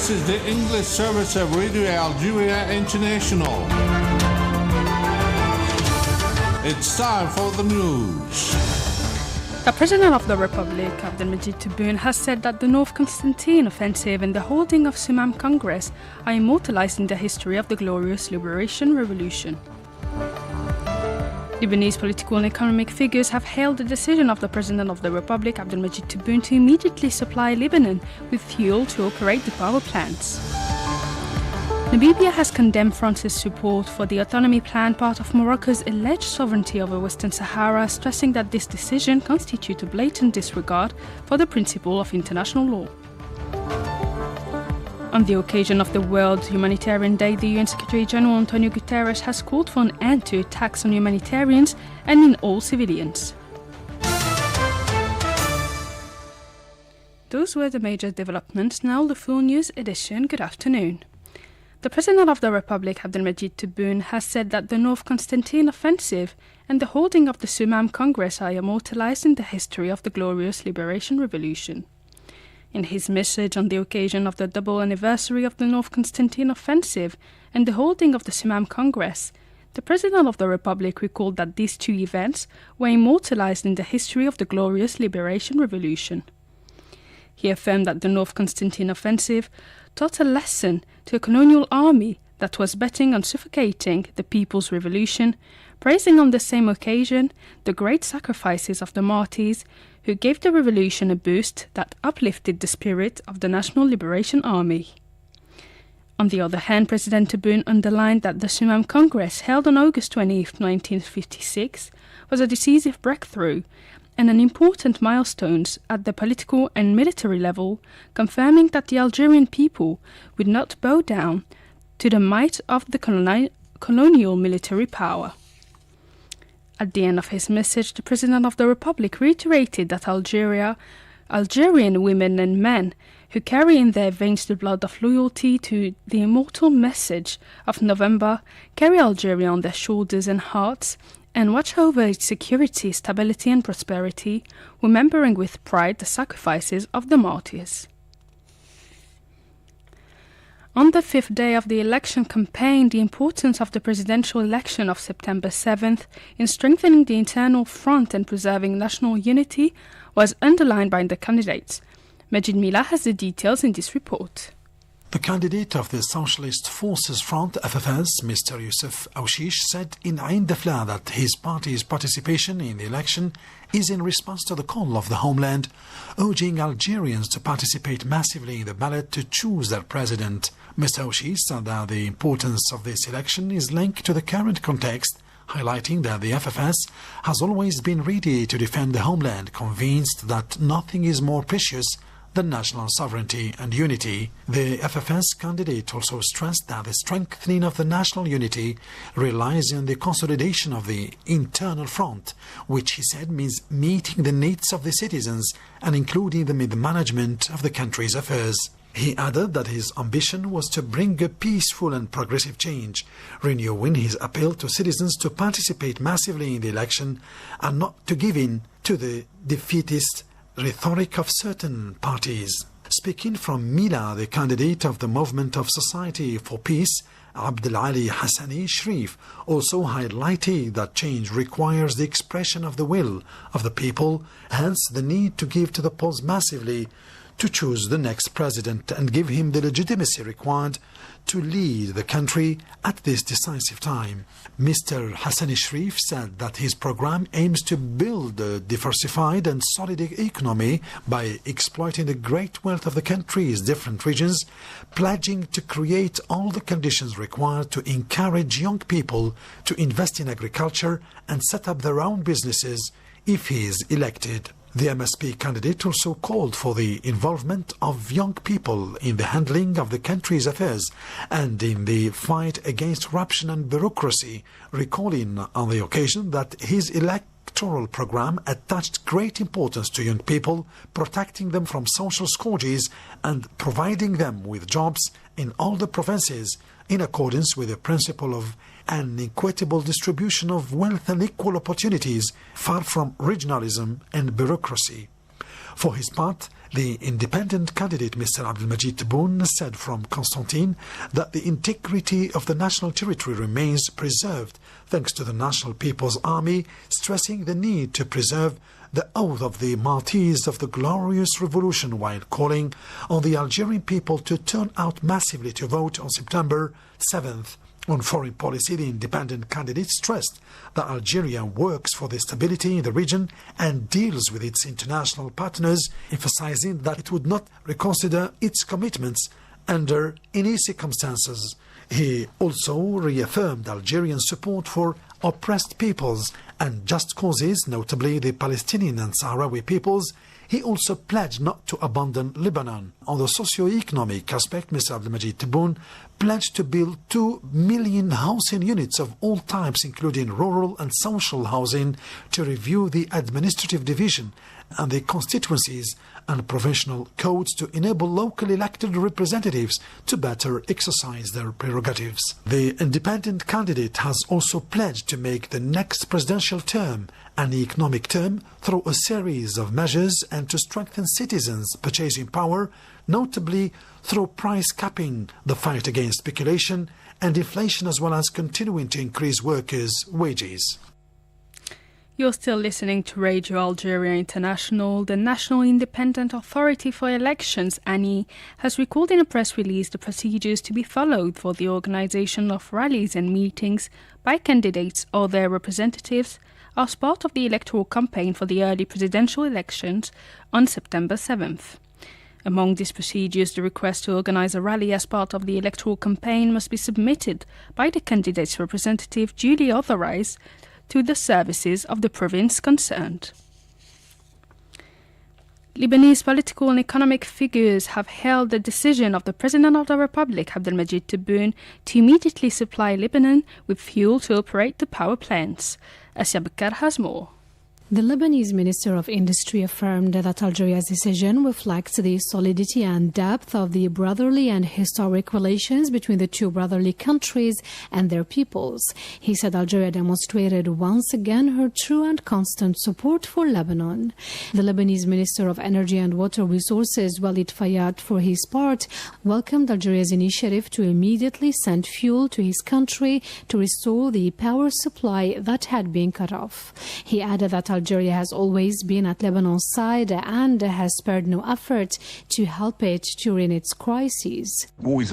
This is the English service of Radio Algeria International. It's time for the news. The President of the Republic, Abdelmajid Tebboune, has said that the North Constantine offensive and the holding of Sumam Congress are immortalized in the history of the glorious Liberation Revolution. Lebanese political and economic figures have hailed the decision of the President of the Republic, Abdelmajid Tebboune, to immediately supply Lebanon with fuel to operate the power plants. Namibia has condemned France's support for the autonomy plan, part of Morocco's alleged sovereignty over Western Sahara, stressing that this decision constitutes a blatant disregard for the principle of international law. On the occasion of the World Humanitarian Day, the UN Secretary-General Antonio Guterres has called for an end to attacks on humanitarians and in all civilians. Those were the major developments. Now the full news edition. Good afternoon. The President of the Republic, Abdelmajid Tebboune, has said that the North Constantine offensive and the holding of the Sumam Congress are immortalized in the history of the glorious Liberation Revolution. In his message on the occasion of the double anniversary of the North Constantine offensive and the holding of the Sumam Congress, the President of the Republic recalled that these two events were immortalized in the history of the glorious Liberation Revolution. He affirmed that the North Constantine offensive taught a lesson to a colonial army that was betting on suffocating the People's Revolution, praising on the same occasion the great sacrifices of the martyrs who gave the revolution a boost that uplifted the spirit of the National Liberation Army. On the other hand, President Tebboune underlined that the Sumam Congress, held on August 20, 1956, was a decisive breakthrough and an important milestone at the political and military level, confirming that the Algerian people would not bow down to the might of the colonial military power. At the end of his message, the President of the Republic reiterated that Algerian women and men who carry in their veins the blood of loyalty to the immortal message of November carry Algeria on their shoulders and hearts and watch over its security, stability and prosperity, remembering with pride the sacrifices of the martyrs. On the fifth day of the election campaign, the importance of the presidential election of September 7th in strengthening the internal front and preserving national unity was underlined by the candidates. Majid Mila has the details in this report. The candidate of the Socialist Forces Front, FFS, Mr. Youssef Aouchiche, said in Ain Dafla that his party's participation in the election is in response to the call of the homeland, urging Algerians to participate massively in the ballot to choose their president. Mr. Aouchiche said that the importance of this election is linked to the current context, highlighting that the FFS has always been ready to defend the homeland, convinced that nothing is more precious than national sovereignty and unity. The FFS candidate also stressed that the strengthening of the national unity relies on the consolidation of the internal front, which he said means meeting the needs of the citizens and including them in the management of the country's affairs. He added that his ambition was to bring a peaceful and progressive change, renewing his appeal to citizens to participate massively in the election and not to give in to the defeatist rhetoric of certain parties. Speaking from Mila, the candidate of the Movement of Society for Peace, Abdelali Hassani Sharif, also highlighted that change requires the expression of the will of the people, hence the need to give to the polls massively to choose the next president and give him the legitimacy required to lead the country at this decisive time. Mr. Hassani Sharif said that his program aims to build a diversified and solid economy by exploiting the great wealth of the country's different regions, pledging to create all the conditions required to encourage young people to invest in agriculture and set up their own businesses if he is elected. The MSP candidate also called for the involvement of young people in the handling of the country's affairs and in the fight against corruption and bureaucracy, recalling on the occasion that his electoral program attached great importance to young people, protecting them from social scourges and providing them with jobs in all the provinces in accordance with the principle of an equitable distribution of wealth and equal opportunities, far from regionalism and bureaucracy. For his part, The independent candidate, Mr. Abdelmajid Tebboune, said from Constantine that the integrity of the national territory remains preserved thanks to the National People's Army, stressing the need to preserve the oath of the martyrs of the glorious revolution while calling on the Algerian people to turn out massively to vote on September 7th. On foreign policy, the independent candidate stressed that Algeria works for the stability in the region and deals with its international partners, emphasizing that it would not reconsider its commitments under any circumstances. He also reaffirmed Algerian support for oppressed peoples and just causes, notably the Palestinian and Sahrawi peoples. He also pledged not to abandon Lebanon. On the socio-economic aspect, Mr. Abdelmajid Tebboune pledged to build 2 million housing units of all types, including rural and social housing, to review the administrative division and the constituencies and provincial codes to enable locally elected representatives to better exercise their prerogatives. The independent candidate has also pledged to make the next presidential term an economic term through a series of measures and to strengthen citizens' purchasing power, notably through price capping, the fight against speculation and inflation, as well as continuing to increase workers' wages. You're still listening to Radio Algeria International. The National Independent Authority for Elections, ANI, has recalled in a press release the procedures to be followed for the organisation of rallies and meetings by candidates or their representatives as part of the electoral campaign for the early presidential elections on September 7th. Among these procedures, the request to organise a rally as part of the electoral campaign must be submitted by the candidate's representative duly authorised to the services of the province concerned. Lebanese political and economic figures have hailed the decision of the President of the Republic, Abdelmajid Tebboune, to immediately supply Lebanon with fuel to operate the power plants. Asya Bakar has more. The Lebanese Minister of Industry affirmed that Algeria's decision reflects the solidity and depth of the brotherly and historic relations between the two brotherly countries and their peoples. He said Algeria demonstrated once again her true and constant support for Lebanon. The Lebanese Minister of Energy and Water Resources, Walid Fayyad, for his part, welcomed Algeria's initiative to immediately send fuel to his country to restore the power supply that had been cut off. He added that Algeria has always been at Lebanon's side and has spared no effort to help it during its crises. In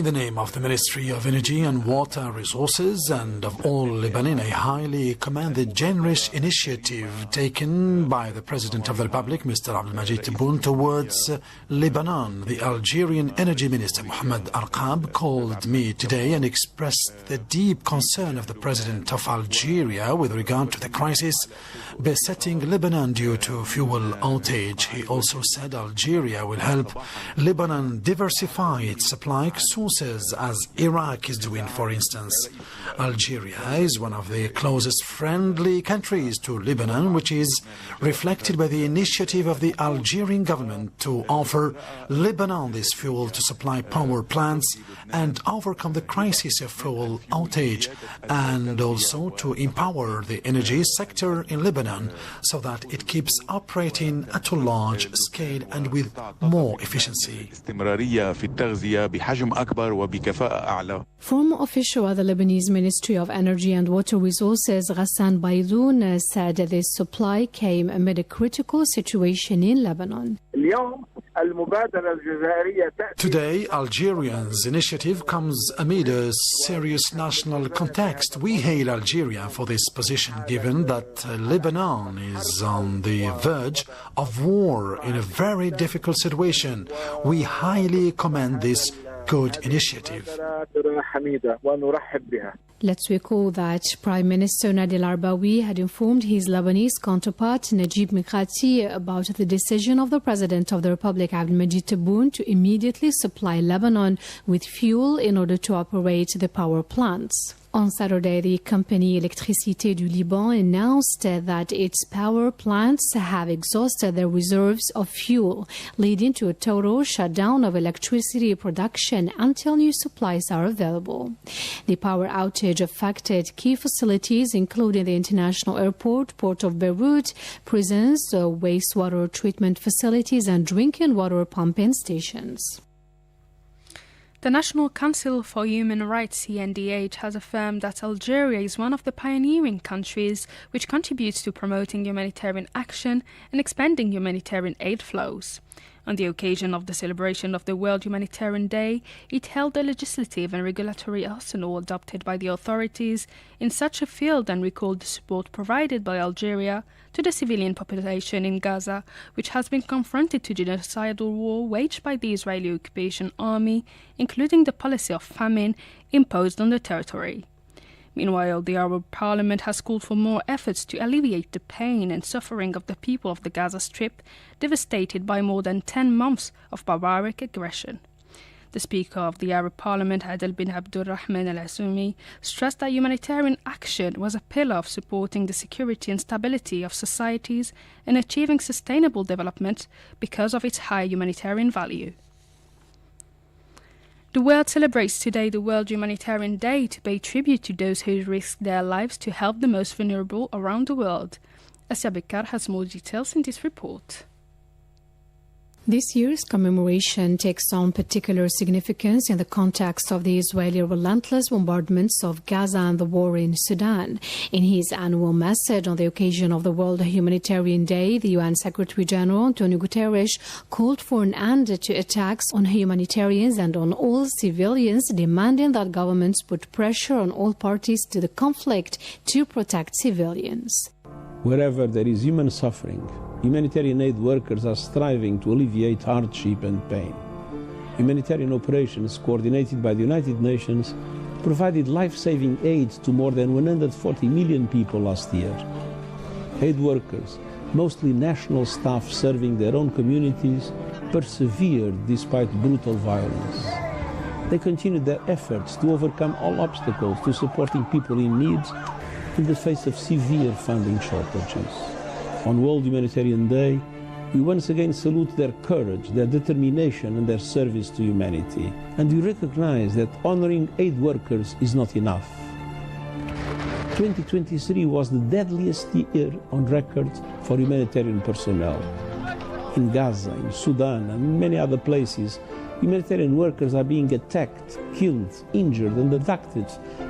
the name of the Ministry of Energy and Water Resources and of all Lebanon, I highly commend the generous initiative taken by the President of the Republic, Mr. Abdelmajid Tebboune, towards Lebanon. The Algerian Energy Minister, Mohamed Arqab, called me today and expressed the deep concern of the President of Algeria with regard to the crisis besetting Lebanon due to fuel outage. He also said Algeria will help Lebanon diversify its supply sources as Iraq is doing, for instance. Algeria is one of the closest friendly countries to Lebanon, which is reflected by the initiative of the Algerian government to offer Lebanon this fuel to supply power plants and overcome the crisis of fuel outage, and also to empower the energy sector in Lebanon so that it keeps operating at a large scale and with more efficiency. Former official at the Lebanese Ministry of Energy and Water Resources, Ghassan Baidoun, said this supply came amid a critical situation in Lebanon. Today, Algerians' initiative comes amid a serious national context. We hail Algeria for this position, given that Lebanon is on the verge of war in a very difficult situation. We highly commend this good initiative. Let's recall that Prime Minister Nadir Arbawi had informed his Lebanese counterpart Najib Mikati about the decision of the President of the Republic, Abdelmajid Tebboune, to immediately supply Lebanon with fuel in order to operate the power plants. On Saturday, the company Électricité du Liban announced that its power plants have exhausted their reserves of fuel, leading to a total shutdown of electricity production until new supplies are available. The power outage affected key facilities, including the international airport, Port of Beirut, prisons, wastewater treatment facilities, and drinking water pumping stations. The National Council for Human Rights, CNDH, has affirmed that Algeria is one of the pioneering countries which contributes to promoting humanitarian action and expanding humanitarian aid flows. On the occasion of the celebration of the World Humanitarian Day, it held a legislative and regulatory arsenal adopted by the authorities in such a field and recalled the support provided by Algeria to the civilian population in Gaza, which has been confronted to genocidal war waged by the Israeli occupation army, including the policy of famine imposed on the territory. Meanwhile, the Arab Parliament has called for more efforts to alleviate the pain and suffering of the people of the Gaza Strip, devastated by more than 10 months of barbaric aggression. The Speaker of the Arab Parliament, Adel bin Abdulrahman al-Asumi, stressed that humanitarian action was a pillar of supporting the security and stability of societies and achieving sustainable development because of its high humanitarian value. The world celebrates today the World Humanitarian Day to pay tribute to those who risk their lives to help the most vulnerable around the world. Asia Bekar has more details in this report. This year's commemoration takes on particular significance in the context of the Israeli relentless bombardments of Gaza and the war in Sudan. In his annual message on the occasion of the World Humanitarian Day, the UN Secretary General Antonio Guterres called for an end to attacks on humanitarians and on all civilians, demanding that governments put pressure on all parties to the conflict to protect civilians. Wherever there is human suffering, humanitarian aid workers are striving to alleviate hardship and pain. Humanitarian operations coordinated by the United Nations provided life-saving aid to more than 140 million people last year. Aid workers, mostly national staff serving their own communities, persevered despite brutal violence. They continued their efforts to overcome all obstacles to supporting people in need in the face of severe funding shortages. On World Humanitarian Day, we once again salute their courage, their determination and their service to humanity. And we recognize that honoring aid workers is not enough. 2023 was the deadliest year on record for humanitarian personnel. In Gaza, in Sudan and in many other places, humanitarian workers are being attacked, killed, injured and abducted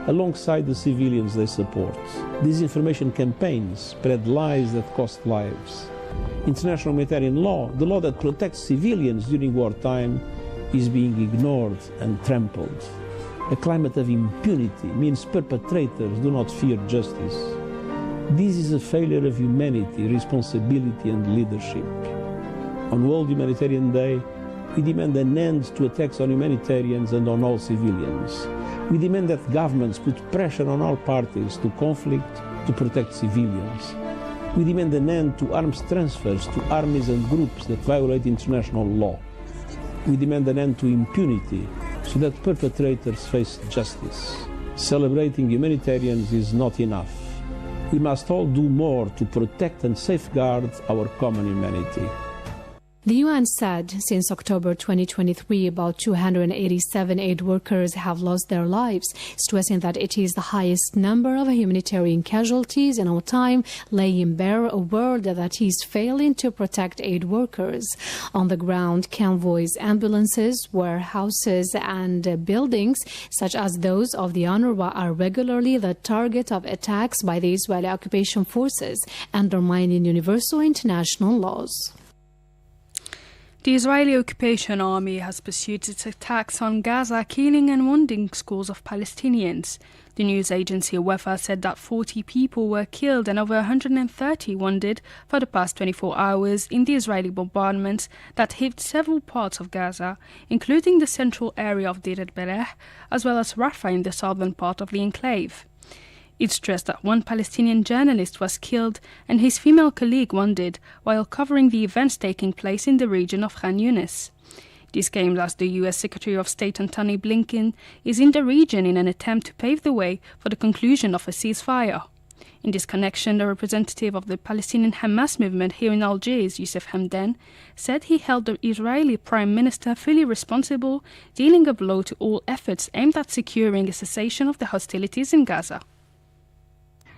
alongside the civilians they support. Disinformation campaigns spread lies that cost lives. International humanitarian law, the law that protects civilians during wartime, is being ignored and trampled. A climate of impunity means perpetrators do not fear justice. This is a failure of humanity, responsibility and leadership. On World Humanitarian Day, we demand an end to attacks on humanitarians and on all civilians. We demand that governments put pressure on all parties to conflict to protect civilians. We demand an end to arms transfers to armies and groups that violate international law. We demand an end to impunity so that perpetrators face justice. Celebrating humanitarians is not enough. We must all do more to protect and safeguard our common humanity. The UN said since October 2023, about 287 aid workers have lost their lives, stressing that it is the highest number of humanitarian casualties in our time, laying bare a world that is failing to protect aid workers. On the ground, convoys, ambulances, warehouses and buildings, such as those of the UNRWA, are regularly the target of attacks by the Israeli occupation forces, undermining universal international laws. The Israeli occupation army has pursued its attacks on Gaza, killing and wounding scores of Palestinians. The news agency Wafa said that 40 people were killed and over 130 wounded for the past 24 hours in the Israeli bombardments that hit several parts of Gaza, including the central area of Deir el-Balah, as well as Rafah in the southern part of the enclave. It stressed that one Palestinian journalist was killed and his female colleague wounded while covering the events taking place in the region of Khan Yunis. This came as the U.S. Secretary of State Antony Blinken is in the region in an attempt to pave the way for the conclusion of a ceasefire. In this connection, the representative of the Palestinian Hamas movement here in Algiers, Youssef Hamdan, said he held the Israeli Prime Minister fully responsible, dealing a blow to all efforts aimed at securing a cessation of the hostilities in Gaza.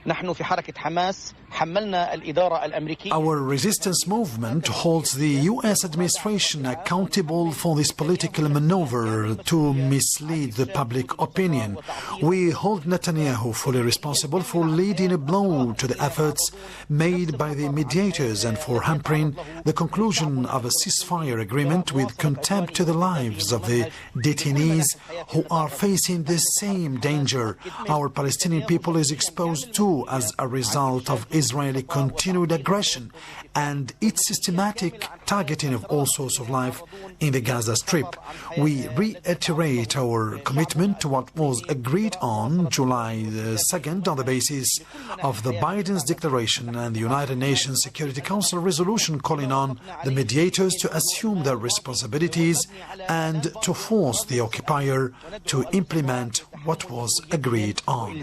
نحن في حركة حماس حملنا الإدارة الأمريكية. Our resistance movement holds the U.S. administration accountable for this political maneuver to mislead the public opinion. We hold Netanyahu fully responsible for leading a blow to the efforts made by the mediators and for hampering the conclusion of a ceasefire agreement with contempt to the lives of the detainees who are facing the same danger our Palestinian people is exposed to as a result of Israeli continued aggression and its systematic targeting of all sorts of life in the Gaza Strip. We reiterate our commitment to what was agreed on July 2nd on the basis of the Biden's declaration and the United Nations Security Council resolution calling on the mediators to assume their responsibilities and to force the occupier to implement what was agreed on.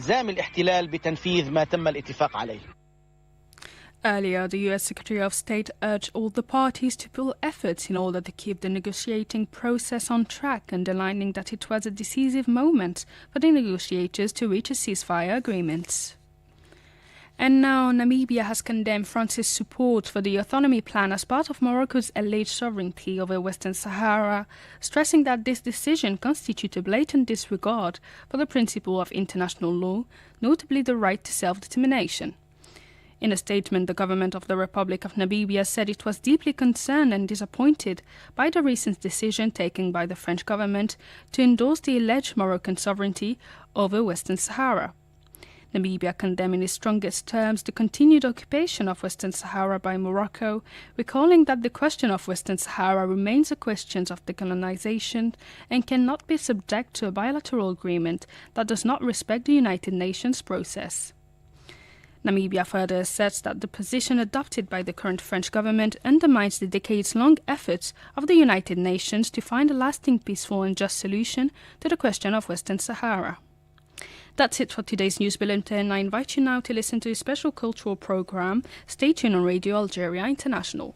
Earlier, the U.S. Secretary of State urged all the parties to pull efforts in order to keep the negotiating process on track, underlining that it was a decisive moment for the negotiators to reach a ceasefire agreement. And now, Namibia has condemned France's support for the autonomy plan as part of Morocco's alleged sovereignty over Western Sahara, stressing that this decision constitutes a blatant disregard for the principle of international law, notably the right to self-determination. In a statement, the government of the Republic of Namibia said it was deeply concerned and disappointed by the recent decision taken by the French government to endorse the alleged Moroccan sovereignty over Western Sahara. Namibia condemned in its strongest terms the continued occupation of Western Sahara by Morocco, recalling that the question of Western Sahara remains a question of decolonization and cannot be subject to a bilateral agreement that does not respect the United Nations process. Namibia further asserts that the position adopted by the current French government undermines the decades-long efforts of the United Nations to find a lasting, peaceful and just solution to the question of Western Sahara. That's it for today's news bulletin. I invite you now to listen to a special cultural program. Stay tuned on Radio Algeria International.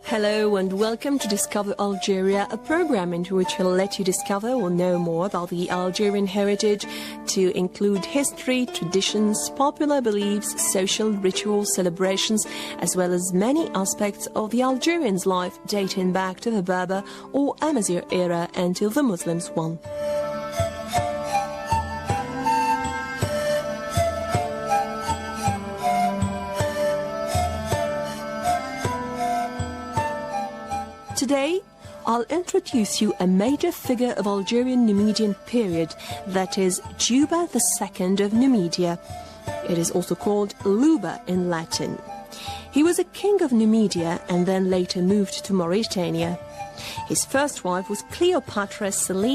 Hello and welcome to Discover Algeria, a program in which we'll let you discover or know more about the Algerian heritage, to include history, traditions, popular beliefs, social rituals, celebrations, as well as many aspects of the Algerians' life dating back to the Berber or Amazigh era until the Muslims won. Today, I'll introduce you a major figure of Algerian Numidian period, that is Juba II of Numidia. It is also called Luba in Latin. He was a king of Numidia and then later moved to Mauritania. His first wife was Cleopatra Selene.